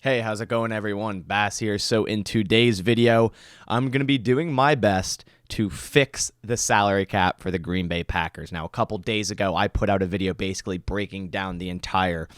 Hey, how's it going, everyone? Bass here. So in today's video, I'm going to be doing my best to fix the salary cap for the Green Bay Packers. Now, a couple days ago, I put out a video basically breaking down the entire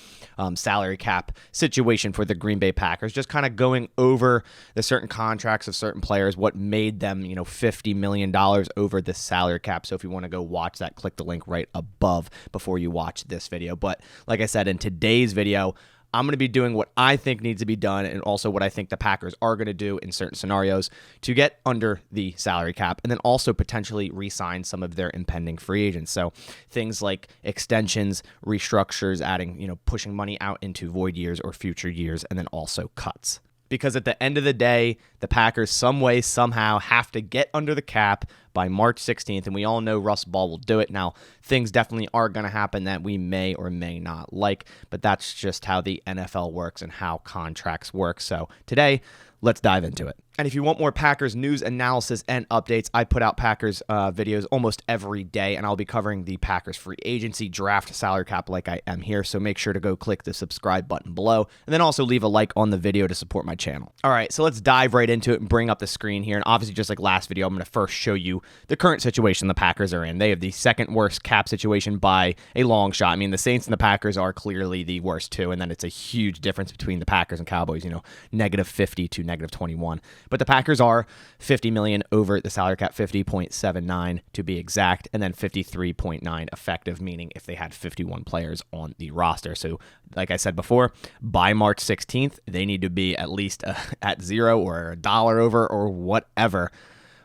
salary cap situation for the Green Bay Packers, just kind of going over the certain contracts of certain players, what made them, $50 million over the salary cap. So if you want to go watch that, click the link right above before you watch this video. But like I said, in today's video, I'm going to be doing what I think needs to be done and also what I think the Packers are going to do in certain scenarios to get under the salary cap and then also potentially re-sign some of their impending free agents. So things like extensions, restructures, adding, pushing money out into void years or future years, and then also cuts. Because at the end of the day, the Packers some way, somehow have to get under the cap by March 16th, and we all know Russ Ball will do it. Now, things definitely are going to happen that we may or may not like, but that's just how the NFL works and how contracts work. So today, let's dive into it. And if you want more Packers news, analysis, and updates, I put out Packers videos almost every day, and I'll be covering the Packers free agency, draft, salary cap like I am here. So make sure to go click the subscribe button below, and then also leave a like on the video to support my channel. All right, so let's dive right into it and bring up the screen here. And obviously, just like last video, I'm going to first show you the current situation the Packers are in. They have the second worst cap situation by a long shot. I mean, the Saints and the Packers are clearly the worst too, and then it's a huge difference between the Packers and Cowboys, -50 to -21. But the Packers are $50 million over the salary cap, 50.79 to be exact, and then 53.9 effective, meaning if they had 51 players on the roster. So like I said before, by March 16th, they need to be at least at zero or $1 over or whatever.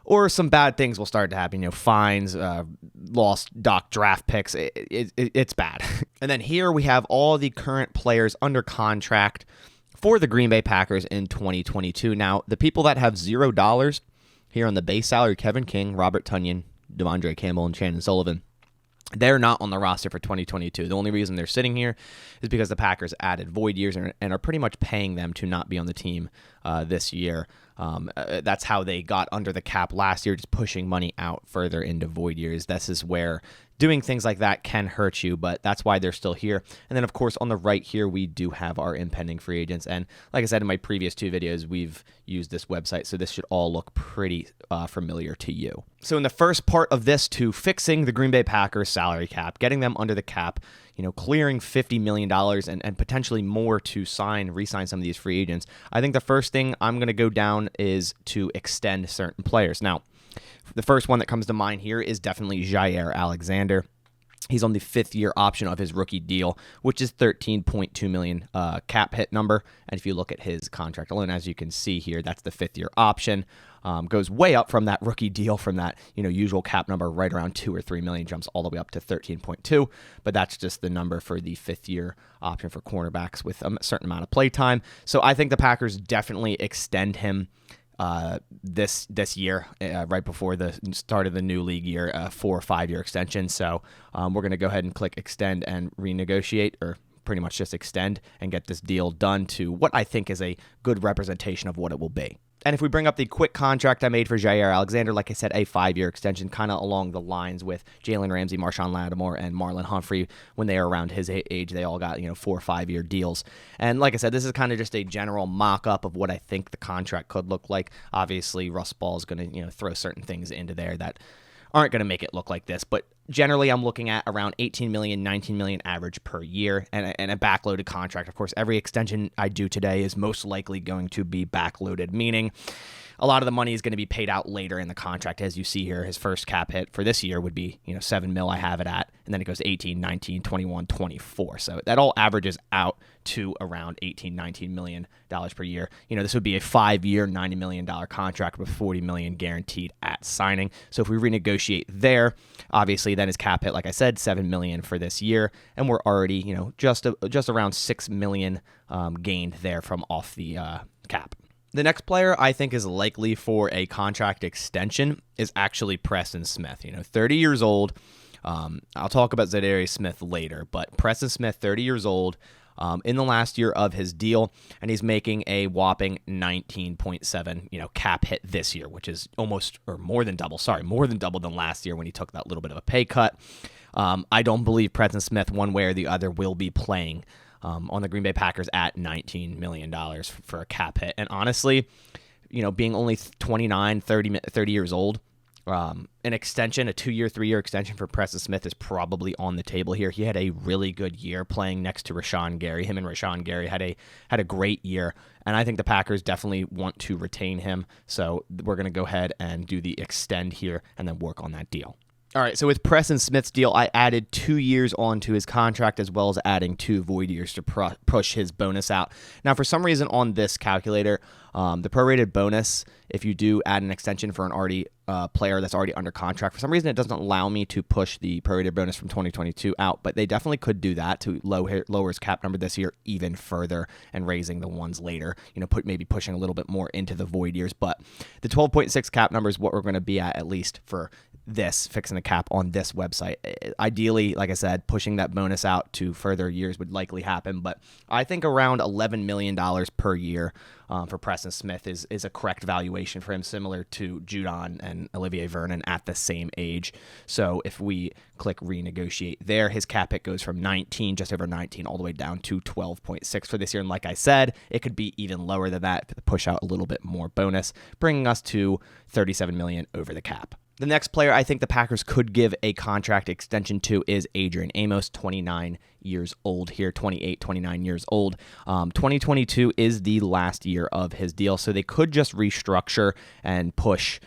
Or some bad things will start to happen, fines, lost draft picks. It's bad. And then here we have all the current players under contract for the Green Bay Packers in 2022. Now, the people that have $0 here on the base salary, Kevin King, Robert Tunion, Devante Campbell, and Shannon Sullivan, they're not on the roster for 2022. The only reason they're sitting here is because the Packers added void years and are pretty much paying them to not be on the team this year. That's how they got under the cap last year, just pushing money out further into void years. This is where doing things like that can hurt you, but that's why they're still here. And then, of course, on the right here, we do have our impending free agents. And like I said in my previous two videos, we've used this website, so this should all look pretty familiar to you. So in the first part of this, to fixing the Green Bay Packers salary cap, getting them under the cap, clearing $50 million and potentially more to re-sign some of these free agents, I think the first thing I'm going to go down is to extend certain players. Now, the first one that comes to mind here is definitely Jaire Alexander. He's on the fifth-year option of his rookie deal, which is $13.2 million cap hit number. And if you look at his contract alone, as you can see here, that's the fifth-year option. Goes way up from that rookie deal, from that usual cap number right around $2 or $3 million, jumps all the way up to 13.2. But that's just the number for the fifth-year option for cornerbacks with a certain amount of play time. So I think the Packers definitely extend him this year, right before the start of the new league year, 4 or 5 year extension. So we're going to go ahead and click extend and renegotiate, or pretty much just extend and get this deal done to what I think is a good representation of what it will be. And if we bring up the quick contract I made for Jaire Alexander, like I said, a 5-year extension, kind of along the lines with Jalen Ramsey, Marshawn Lattimore, and Marlon Humphrey. When they are around his age, they all got 4 or 5 year deals. And like I said, this is kind of just a general mock-up of what I think the contract could look like. Obviously, Russ Ball is going to throw certain things into there that aren't going to make it look like this, but generally I'm looking at around $18 million, $19 million average per year, and a backloaded contract. Of course, every extension I do today is most likely going to be backloaded, meaning a lot of the money is going to be paid out later in the contract. As you see here, his first cap hit for this year would be, $7 million I have it at, and then it goes 18, 19, 21, 24. So that all averages out to around $18, $19 million per year. This would be a 5-year, $90 million contract with $40 million guaranteed at signing. So if we renegotiate there, obviously then his cap hit, like I said, $7 million for this year, and we're already, just around $6 million gained there from off the cap. The next player I think is likely for a contract extension is actually Preston Smith. 30 years old. I'll talk about Za'Darius Smith later, but Preston Smith, 30 years old, in the last year of his deal, and he's making a whopping 19.7, cap hit this year, which is more than double than last year when he took that little bit of a pay cut. I don't believe Preston Smith, one way or the other, will be playing on the Green Bay Packers at $19 million for a cap hit. And honestly, being only 29, 30 years old, an extension, a 2-year, 3-year extension for Preston Smith is probably on the table here. He had a really good year playing next to Rashawn Gary. Him and Rashawn Gary had a great year, and I think the Packers definitely want to retain him. So we're going to go ahead and do the extend here and then work on that deal. All right, so with Preston Smith's deal, I added 2 years onto his contract as well as adding 2 void years to push his bonus out. Now, for some reason on this calculator, the prorated bonus, if you do add an extension for an already player that's already under contract, for some reason it doesn't allow me to push the prorated bonus from 2022 out, but they definitely could do that to lower his cap number this year even further and raising the ones later, maybe pushing a little bit more into the void years. But the 12.6 cap number is what we're going to be at least for this, fixing the cap on this website. Ideally, like I said, pushing that bonus out to further years would likely happen, but I think around $11 million per year for Preston Smith is a correct valuation for him, similar to Judon and Olivier Vernon at the same age. So if we click renegotiate there, his cap hit goes from 19, just over 19, all the way down to 12.6 for this year. And like I said, it could be even lower than that if push out a little bit more bonus, bringing us to $37 million over the cap. The next player I think the Packers could give a contract extension to is Adrian Amos, 29 years old here, 28, 29 years old. 2022 is the last year of his deal, so they could just restructure and push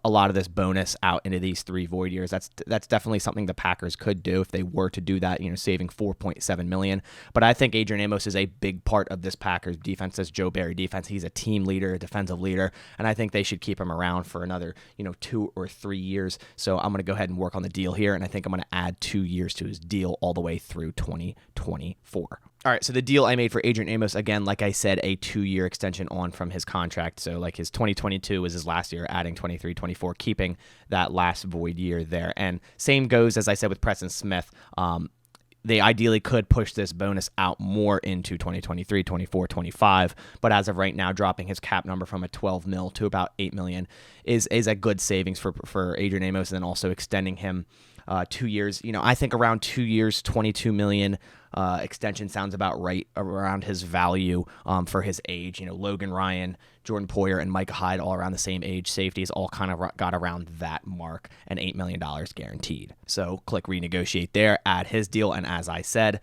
a lot of this bonus out into these 3 void years. That's definitely something the Packers could do if they were to do that, saving $4.7 million. But I think Adrian Amos is a big part of this Packers defense, this Joe Barry defense. He's a team leader, a defensive leader, and I think they should keep him around for another 2 or 3 years. So I'm going to go ahead and work on the deal here, and I think I'm going to add 2 years to his deal all the way through 2024. All right, so the deal I made for Adrian Amos, again, like I said, a 2-year extension on from his contract. So like his 2022 was his last year, adding 23, 24, keeping that last void year there. And same goes, as I said, with Preston Smith. They ideally could push this bonus out more into 2023, 24, 25. But as of right now, dropping his cap number from a 12 mil to about 8 million is a good savings for Adrian Amos, and then also extending him 2 years. I think around 2 years, 22 million extension sounds about right around his value for his age. Logan Ryan, Jordan Poyer, and Micah Hyde all around the same age. Safeties all kind of got around that mark, and $8 million guaranteed. So click renegotiate there, add his deal, and as I said,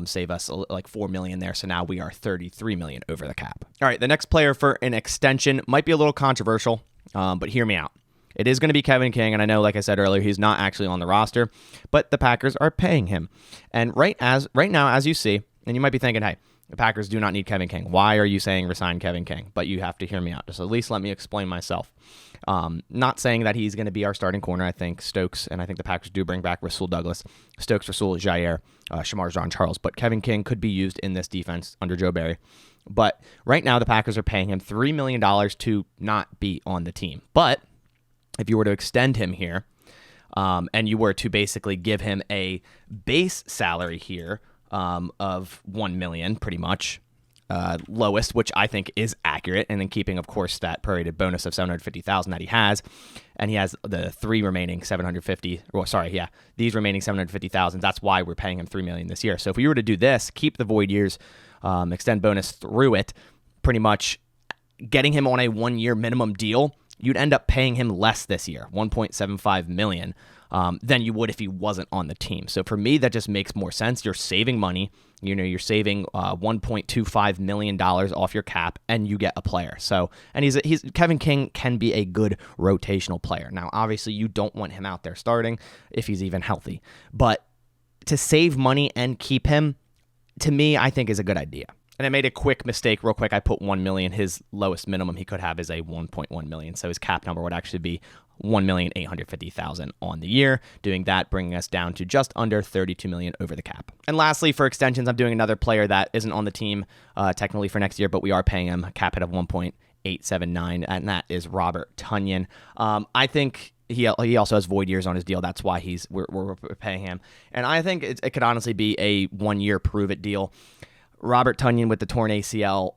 save us like $4 million there. So now we are $33 million over the cap. All right, the next player for an extension might be a little controversial, but hear me out. It is going to be Kevin King, and I know, like I said earlier, he's not actually on the roster, but the Packers are paying him. And right now, as you see, and you might be thinking, hey, the Packers do not need Kevin King. Why are you saying resign Kevin King? But you have to hear me out. Just at least let me explain myself. Not saying that he's going to be our starting corner. I think Stokes, and I think the Packers do bring back Rasul Douglas. Stokes, Rasul, Jair, Shamar Jean-Charles. But Kevin King could be used in this defense under Joe Barry. But right now, the Packers are paying him $3 million to not be on the team. But if you were to extend him here, and you were to basically give him a base salary here of $1 million, pretty much lowest, which I think is accurate, and then keeping, of course, that prorated bonus of $750,000 that he has, and he has the remaining $750,000. That's why we're paying him $3 million this year. So if we were to do this, keep the void years, extend bonus through it, pretty much getting him on a 1-year minimum deal, you'd end up paying him less this year, $1.75 million, than you would if he wasn't on the team. So for me, that just makes more sense. You're saving money. You're saving $1.25 million off your cap, and you get a player. So, and he's Kevin King can be a good rotational player. Now, obviously, you don't want him out there starting if he's even healthy, but to save money and keep him, to me, I think is a good idea. And I made a quick mistake real quick. I put $1 million. His lowest minimum he could have is a $1.1 million. So his cap number would actually be $1,850,000 on the year. Doing that, bringing us down to just under $32 million over the cap. And lastly, for extensions, I'm doing another player that isn't on the team technically for next year, but we are paying him a cap hit of $1.879, and that is Robert Tunion. I think he also has void years on his deal. That's why we're paying him. And I think it could honestly be a 1-year prove-it deal. Robert Tunion with the torn ACL,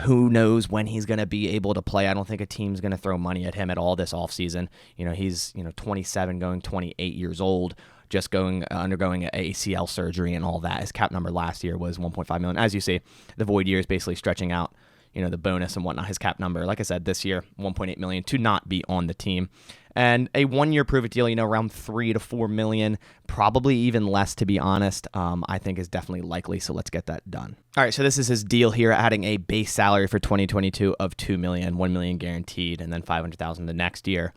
who knows when he's going to be able to play. I don't think a team's going to throw money at him at all this offseason. He's 27 going 28 years old. just undergoing a ACL surgery and all that. His cap number last year was 1.5 million. As you see, the void year is basically stretching out, the bonus and whatnot. His cap number, like I said, this year, 1.8 million to not be on the team. And a 1-year prove-it deal, around 3 to 4 million, probably even less, to be honest, I think is definitely likely. So let's get that done. All right, so this is his deal here, adding a base salary for 2022 of 2 million, 1 million guaranteed, and then 500,000 the next year,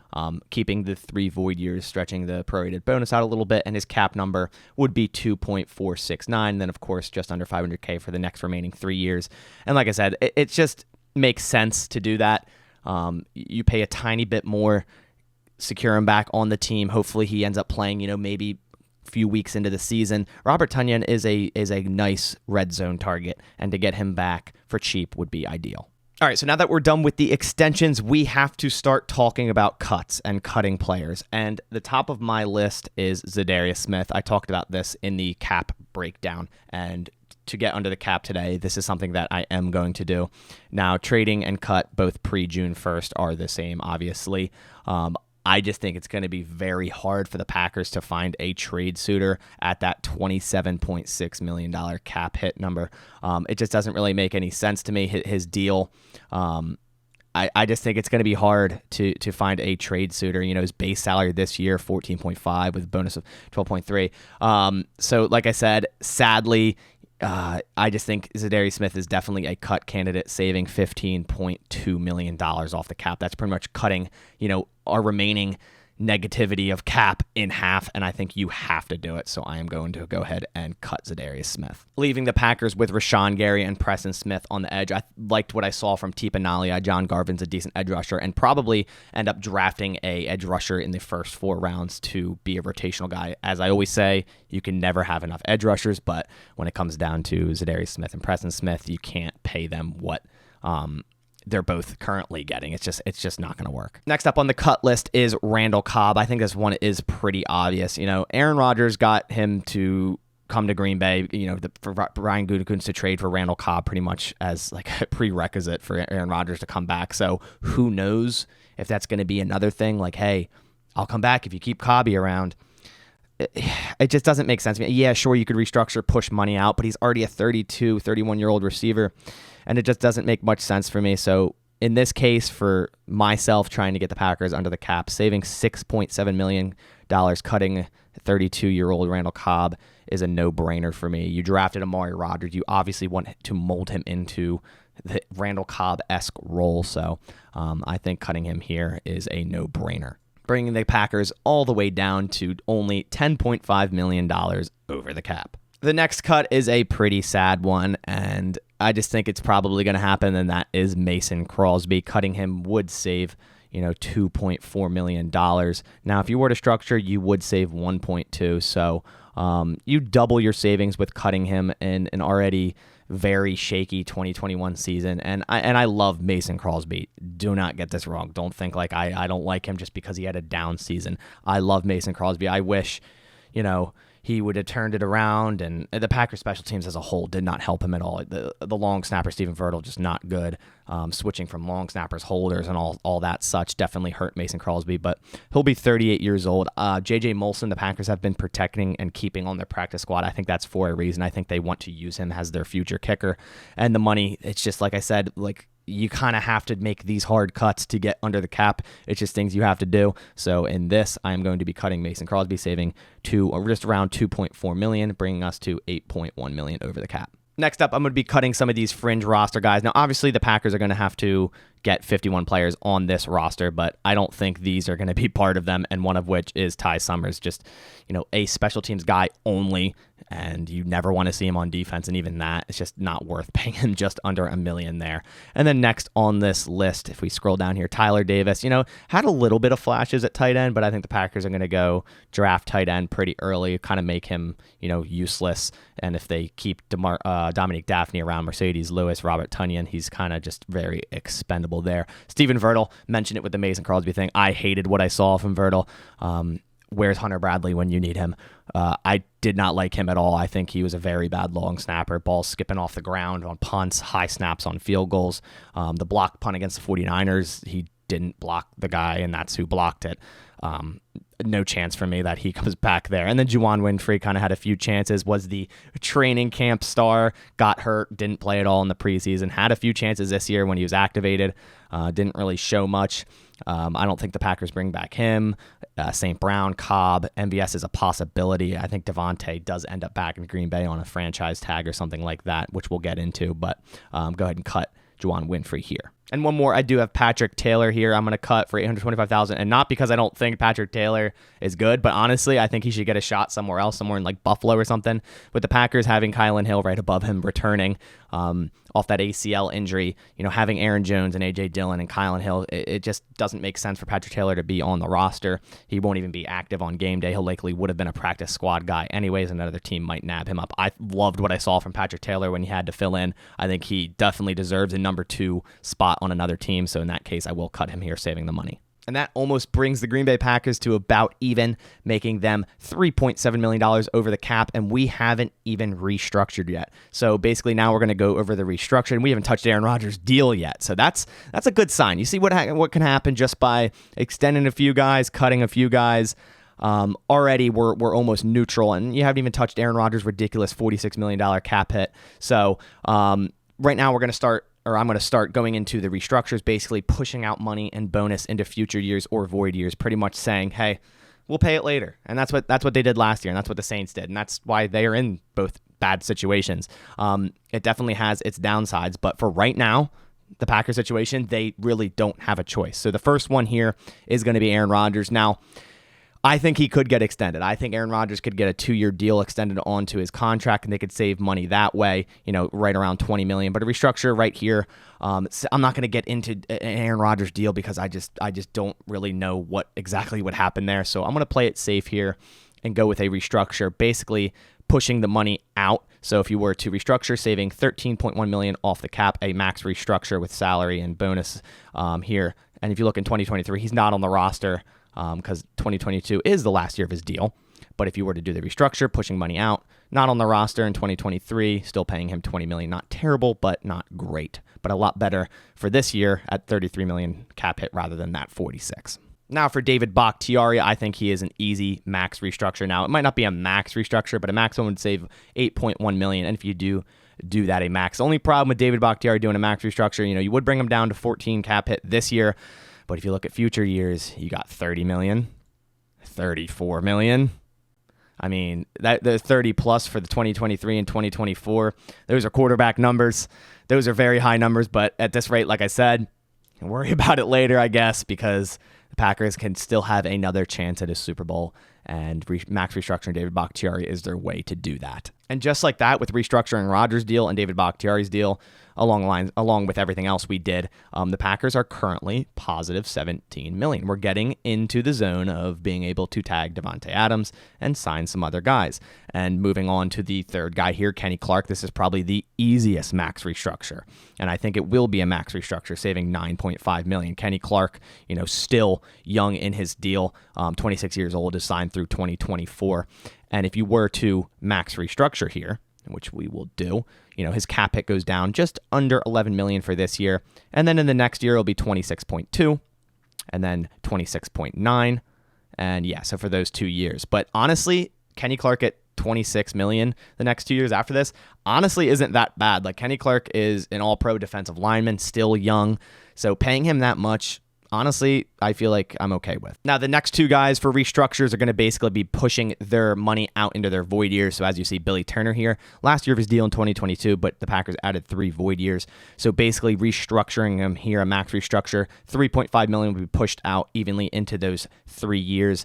keeping the 3 void years, stretching the prorated bonus out a little bit, and his cap number would be 2.469. And then, of course, just under 500K for the next remaining 3 years. And like I said, it just makes sense to do that. You pay a tiny bit more, secure him back on the team. Hopefully he ends up playing, maybe a few weeks into the season. Robert Tunion is a nice red zone target, and to get him back for cheap would be ideal. All right, so now that we're done with the extensions, we have to start talking about cuts and cutting players. And the top of my list is Za'Darius Smith. I talked about this in the cap breakdown, and to get under the cap today, this is something that I am going to do. Now, trading and cut both pre-June 1st are the same, obviously. I just think it's going to be very hard for the Packers to find a trade suitor at that $27.6 million cap hit number. It just doesn't really make any sense to me, his deal. I just think it's going to be hard to find a trade suitor. His base salary this year, 14.5 with a bonus of 12.3. So like I said, sadly, I just think Za'Darius Smith is definitely a cut candidate, saving $15.2 million off the cap. That's pretty much cutting, our remaining negativity of cap in half, and I think you have to do it. So I am going to go ahead and cut Za'Darius Smith, leaving the Packers with Rashawn Gary and Preston Smith on the edge. I liked what I saw from Tipa Nalia. John Garvin's a decent edge rusher, and probably end up drafting a edge rusher in the first 4 rounds to be a rotational guy. As I always say, you can never have enough edge rushers, but when it comes down to Za'Darius Smith and Preston Smith, you can't pay them what they're both currently getting. It's just not going to work. Next up on the cut list is Randall Cobb. I think this one is pretty obvious. Aaron Rodgers got him to come to Green Bay, for Brian Gutekunst to trade for Randall Cobb pretty much as like a prerequisite for Aaron Rodgers to come back. So who knows if that's going to be another thing, like, hey, I'll come back if you keep Cobby around. It just doesn't make sense to me. Yeah, sure, you could restructure, push money out, but he's already a 32, 31-year-old receiver, and it just doesn't make much sense for me. So in this case, for myself trying to get the Packers under the cap, saving $6.7 million, cutting 32-year-old Randall Cobb is a no-brainer for me. You drafted Amari Rodgers. You obviously want to mold him into the Randall Cobb-esque role, so I think cutting him here is a no-brainer, bringing the Packers all the way down to only $10.5 million over the cap. The next cut is a pretty sad one, and I just think it's probably going to happen, and that is Mason Crosby. Cutting him would save, $2.4 million. Now, if you were to structure, you would save 1.2, so you double your savings with cutting him in an already very shaky 2021 season, and I love Mason Crosby. Do not get this wrong. Don't think like I don't like him just because he had a down season. I love Mason Crosby. I wish, he would have turned it around, and the Packers special teams as a whole did not help him at all. The long snapper, Stephen Virtle, just not good. Switching from long snappers, holders, and all that such definitely hurt Mason Crosby, but he'll be 38 years old. J.J. Molson, the Packers have been protecting and keeping on their practice squad. I think that's for a reason. I think they want to use him as their future kicker. And the money, it's just like I said, like, you kind of have to make these hard cuts to get under the cap. It's just things you have to do. So in this, I'm going to be cutting Mason Crosby, saving just around $2.4 million, bringing us to $8.1 million over the cap. Next up, I'm going to be cutting some of these fringe roster guys. Now, obviously, the Packers are going to have to get 51 players on this roster, but I don't think these are going to be part of them, and one of which is Ty Summers, just, a special teams guy only, and you never want to see him on defense, and even that, it's just not worth paying him just under $1 million there. And then next on this list, if we scroll down here, Tyler Davis, had a little bit of flashes at tight end, but I think the Packers are going to go draft tight end pretty early, kind of make him, useless, and if they keep Dominique Daphne around, Mercedes Lewis, Robert Tunion, he's kind of just very expendable there. Stephen Virtle, mentioned it with the Mason Crosby thing. I hated what I saw from Virtle. Where's Hunter Bradley when you need him? I did not like him at all. I think he was a very bad long snapper. Balls skipping off the ground on punts, high snaps on field goals. The block punt against the 49ers, he didn't block the guy, and that's who blocked it. no chance for me that he comes back there. And then Juwan Winfrey kind of had a few chances, was the training camp star, got hurt, didn't play at all in the preseason, had a few chances this year when he was activated, didn't really show much. I don't think the Packers bring back him. St. Brown, Cobb, MVS is a possibility. I think Devante does end up back in Green Bay on a franchise tag or something like that, which we'll get into, but go ahead and cut Juwan Winfrey here. And one more, I do have Patrick Taylor here. I'm going to cut for $825,000, and not because I don't think Patrick Taylor is good, but honestly, I think he should get a shot somewhere else, somewhere in like Buffalo or something. With the Packers having Kylan Hill right above him returning off that ACL injury, having Aaron Jones and A.J. Dillon and Kylan Hill, it just doesn't make sense for Patrick Taylor to be on the roster. He won't even be active on game day. He'll likely would have been a practice squad guy anyways. Another team might nab him up. I loved what I saw from Patrick Taylor when he had to fill in. I think he definitely deserves a number 2 spot on another team. So in that case, I will cut him here, saving the money. And that almost brings the Green Bay Packers to about even, making them $3.7 million over the cap, and we haven't even restructured yet. So basically now we're going to go over the restructure, and we haven't touched Aaron Rodgers' deal yet. So that's a good sign. You see what can happen just by extending a few guys, cutting a few guys. Already we're almost neutral, and you haven't even touched Aaron Rodgers' ridiculous $46 million cap hit. So right now I'm going to start going into the restructures, basically pushing out money and bonus into future years or void years, pretty much saying, hey, we'll pay it later. And that's what they did last year, and that's what the Saints did, and that's why they are in both bad situations. It definitely has its downsides, but for right now, the Packers situation, they really don't have a choice. So the first one here is going to be Aaron Rodgers. Now, I think he could get extended. I think Aaron Rodgers could get a 2-year deal extended onto his contract, and they could save money that way, right around $20 million. But a restructure right here, I'm not going to get into an Aaron Rodgers deal because I just don't really know what exactly would happen there. So I'm going to play it safe here and go with a restructure, basically pushing the money out. So if you were to restructure, saving $13.1 million off the cap, a max restructure with salary and bonus here. And if you look in 2023, he's not on the roster, because 2022 is the last year of his deal. But if you were to do the restructure, pushing money out, not on the roster in 2023, still paying him $20 million. Not terrible, but not great. But a lot better for this year at $33 million cap hit rather than that 46. Now for David Bakhtiari, I think he is an easy max restructure. Now, it might not be a max restructure, but a maximum would save $8.1 million. And if you do that a max, the only problem with David Bakhtiari doing a max restructure, you would bring him down to 14 cap hit this year. But if you look at future years, you got $30 million, $34 million. I mean, the 30 plus for the 2023 and 2024, those are quarterback numbers. Those are very high numbers, but at this rate, like I said, worry about it later, I guess, because the Packers can still have another chance at a Super Bowl, and max restructuring David Bakhtiari is their way to do that. And just like that, with restructuring Rodgers' deal and David Bakhtiari's deal, along with everything else we did, the Packers are currently positive $17 million. We're getting into the zone of being able to tag Devante Adams and sign some other guys. And moving on to the third guy here, Kenny Clark, this is probably the easiest max restructure. And I think it will be a max restructure, saving $9.5 million. Kenny Clark, still young in his deal, 26 years old, is signed through 2024. And if you were to max restructure here, which we will do, his cap hit goes down just under $11 million for this year. And then in the next year, it'll be 26.2 and then 26.9. And yeah, so for those 2 years. But honestly, Kenny Clark at $26 million the next 2 years after this, honestly isn't that bad. Like, Kenny Clark is an all-pro defensive lineman, still young. So paying him that much, honestly, I feel like I'm okay with. Now, the next two guys for restructures are going to basically be pushing their money out into their void years. So as you see, Billy Turner here, last year of his deal in 2022, but the Packers added 3 void years. So basically restructuring him here, a max restructure, $3.5 million will be pushed out evenly into those 3 years.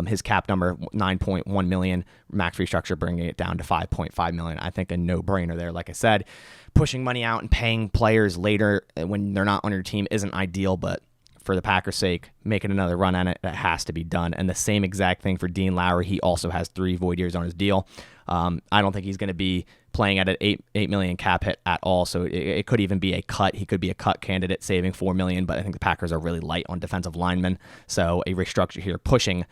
His cap number, $9.1 million, max restructure, bringing it down to $5.5 million. I think a no-brainer there. Like I said, pushing money out and paying players later when they're not on your team isn't ideal, but for the Packers' sake, making another run at it, that has to be done. And the same exact thing for Dean Lowry. He also has 3 void years on his deal. I don't think he's going to be playing at an $8 million cap hit at all, so it could even be a cut. He could be a cut candidate, saving $4 million, but I think the Packers are really light on defensive linemen, so a restructure here, pushing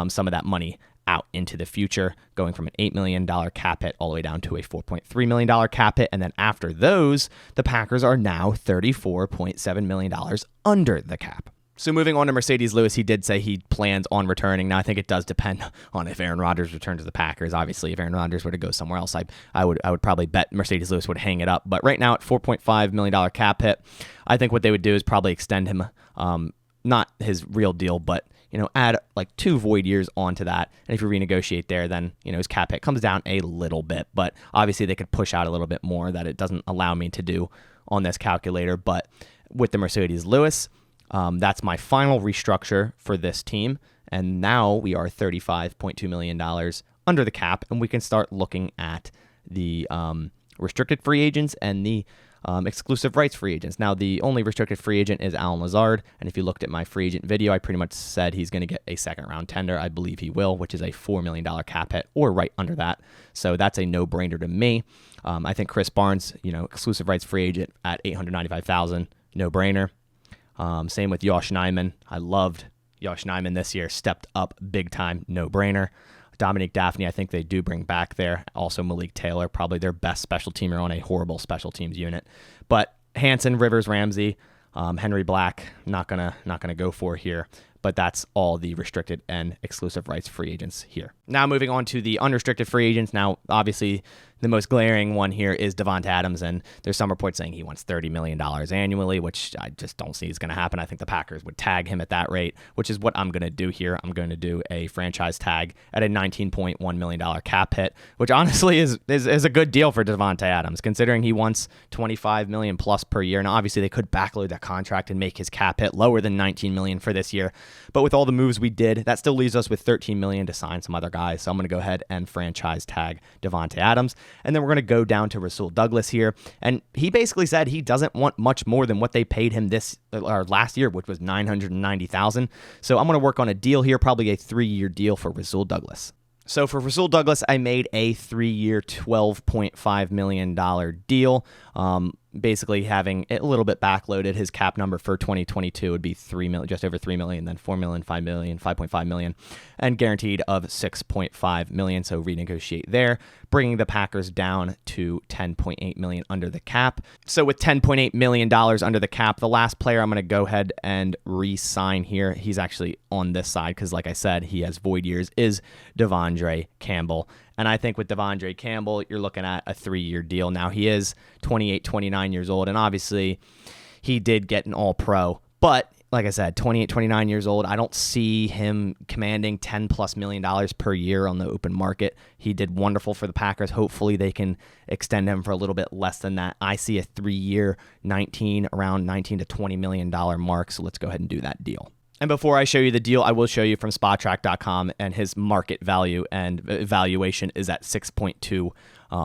some of that money out into the future, going from an $8 million cap hit all the way down to a $4.3 million cap hit. And then after those, the Packers are now $34.7 million under the cap. So moving on to Mercedes Lewis, he did say he plans on returning. Now, I think it does depend on if Aaron Rodgers returns to the Packers. Obviously, if Aaron Rodgers were to go somewhere else, I would probably bet Mercedes Lewis would hang it up. But right now at $4.5 million cap hit, I think what they would do is probably extend him, not his real deal, but add like 2 void years onto that. And if you renegotiate there, then his cap hit comes down a little bit. But obviously, they could push out a little bit more that it doesn't allow me to do on this calculator. But with the Mercedes Lewis, that's my final restructure for this team. And now we are $35.2 million under the cap, and we can start looking at the restricted free agents and the exclusive rights free agents. Now, the only restricted free agent is Allen Lazard, and if you looked at my free agent video, I pretty much said he's going to get a second-round tender. I believe he will, which is a $4 million cap hit, or right under that. So that's a no-brainer to me. I think Chris Barnes, exclusive rights free agent at $895,000, no-brainer. Same with Yosh Nijman. I loved Yosh Nijman this year. Stepped up big time. No-brainer. Dominique Daphne, I think they do bring back there. Also Malik Taylor, probably their best special teamer on a horrible special teams unit. But Hanson, Rivers, Ramsey, Henry Black, not gonna go for here. But that's all the restricted and exclusive rights free agents here. Now moving on to the unrestricted free agents. Now, obviously, the most glaring one here is Devante Adams, and there's some reports saying he wants $30 million annually, which I just don't see is going to happen. I think the Packers would tag him at that rate, which is what I'm going to do here. I'm going to do a franchise tag at a $19.1 million cap hit, which honestly is a good deal for Devante Adams, considering he wants $25 million plus per year. Now, obviously, they could backload that contract and make his cap hit lower than $19 million for this year, but with all the moves we did, that still leaves us with $13 million to sign some other guys. So I'm going to go ahead and franchise tag Devante Adams. And then we're going to go down to Rasul Douglas here. And he basically said he doesn't want much more than what they paid him last year, which was $990,000. So I'm going to work on a deal here, probably a 3-year deal for Rasul Douglas. So for Rasul Douglas, I made a 3-year, $12.5 million deal. Basically having it a little bit backloaded. His cap number for 2022 would be $3 million, just over $3 million, then $4 million, $5 million, $5.5 million, and guaranteed of $6.5 million. So renegotiate there, bringing the Packers down to $10.8 million under the cap. So with $10.8 million under the cap, the last player I'm going to go ahead and re-sign here, he's actually on this side because, like I said, he has void years, is Devante Campbell. And I think with Devante Campbell, you're looking at a 3-year deal. Now, he is 28, 29 years old, and obviously he did get an all-pro. But, like I said, 28, 29 years old, I don't see him commanding $10+ million per year on the open market. He did wonderful for the Packers. Hopefully they can extend him for a little bit less than that. I see a 3-year, around $19 to $20 million mark, so let's go ahead and do that deal. And before I show you the deal, I will show you from SpotTrack.com, and his market value and valuation is at $6.2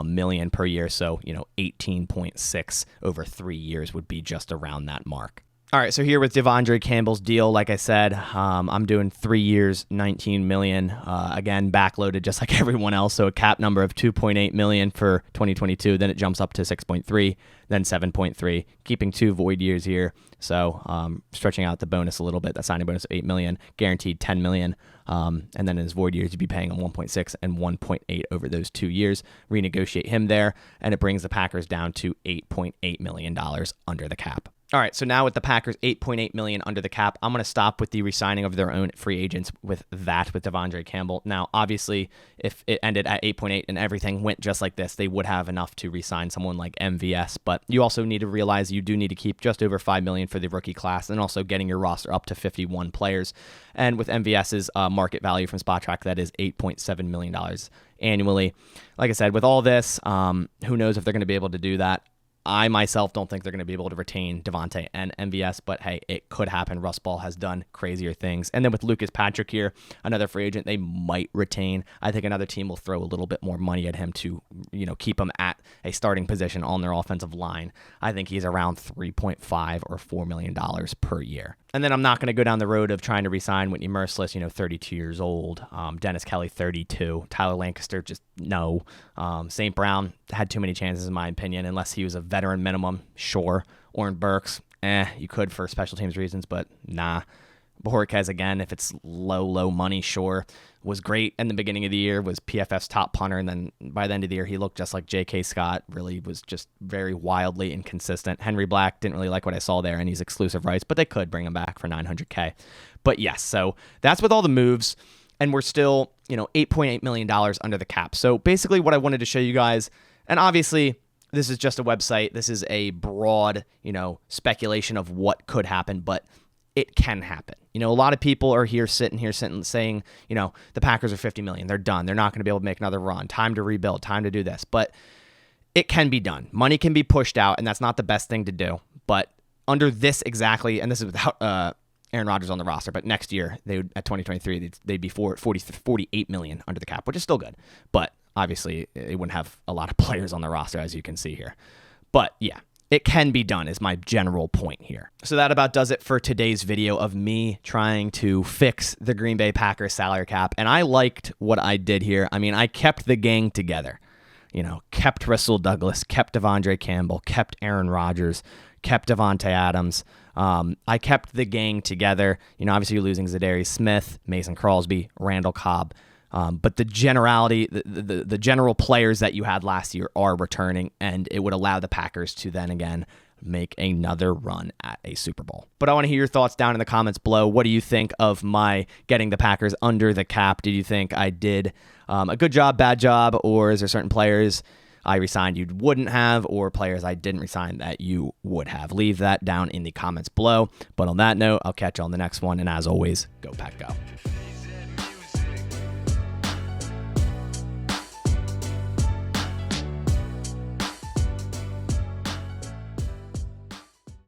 million per year. So, 18.6 over 3 years would be just around that mark. All right, so here with Devante Campbell's deal, like I said, I'm doing 3 years, $19 million. Again, backloaded just like everyone else. So a cap number of $2.8 million for 2022. Then it jumps up to 6.3, then 7.3, keeping 2 void years here. So stretching out the bonus a little bit, that signing bonus of $8 million, guaranteed $10 million. And then in his void years, you'd be paying him 1.6 and 1.8 over those 2 years. Renegotiate him there, and it brings the Packers down to $8.8 million under the cap. All right, so now with the Packers $8.8 million under the cap, I'm going to stop with the re-signing of their own free agents with Devante Campbell. Now, obviously, if it ended at 8.8 and everything went just like this, they would have enough to re-sign someone like MVS. But you also need to realize you do need to keep just over $5 million for the rookie class, and also getting your roster up to 51 players. And with MVS's market value from SpotTrack, that is $8.7 million annually. Like I said, with all this, who knows if they're going to be able to do that. I myself don't think they're going to be able to retain Devante and MVS, but hey, it could happen. Russ Ball has done crazier things. And then with Lucas Patrick here, another free agent they might retain. I think another team will throw a little bit more money at him to, keep him at a starting position on their offensive line. I think he's around $3.5 or $4 million per year. And then I'm not going to go down the road of trying to re-sign Whitney Merciless, 32 years old. Dennis Kelly, 32. Tyler Lancaster, just no. St. Brown had too many chances, in my opinion, unless he was a veteran minimum, sure. Oren Burks, you could for special teams reasons, but nah. Bojorquez, again, if it's low money, sure, was great in the beginning of the year, was PFF's top punter, and then by the end of the year, he looked just like J.K. Scott, really was just very wildly inconsistent. Henry Black, didn't really like what I saw there, and he's exclusive rights, but they could bring him back for $900K. But yes, so that's with all the moves, and we're still, $8.8 million under the cap. So basically what I wanted to show you guys, and obviously this is just a website, this is a broad, speculation of what could happen, but it can happen. A lot of people are sitting saying, the Packers are $50 million. They're done. They're not going to be able to make another run. Time to rebuild. Time to do this. But it can be done. Money can be pushed out, and that's not the best thing to do. But under this exactly, and this is without Aaron Rodgers on the roster, but next year, at 2023, they'd be $48 million under the cap, which is still good. But obviously, it wouldn't have a lot of players on the roster, as you can see here. But yeah. It can be done is my general point here. So that about does it for today's video of me trying to fix the Green Bay Packers salary cap. And I liked what I did here. I mean, I kept the gang together. Kept Russell Douglas, kept Devante Campbell, kept Aaron Rodgers, kept Devontae Adams. I kept the gang together. Obviously you're losing Za'Darius Smith, Mason Crosby, Randall Cobb. But the generality, the general players that you had last year are returning, and it would allow the Packers to then again make another run at a Super Bowl. But I want to hear your thoughts down in the comments below. What do you think of my getting the Packers under the cap? Did you think I did a good job, bad job, or is there certain players I resigned you wouldn't have, or players I didn't resign that you would have? Leave that down in the comments below. But on that note, I'll catch you on the next one, and as always, go Pack Go.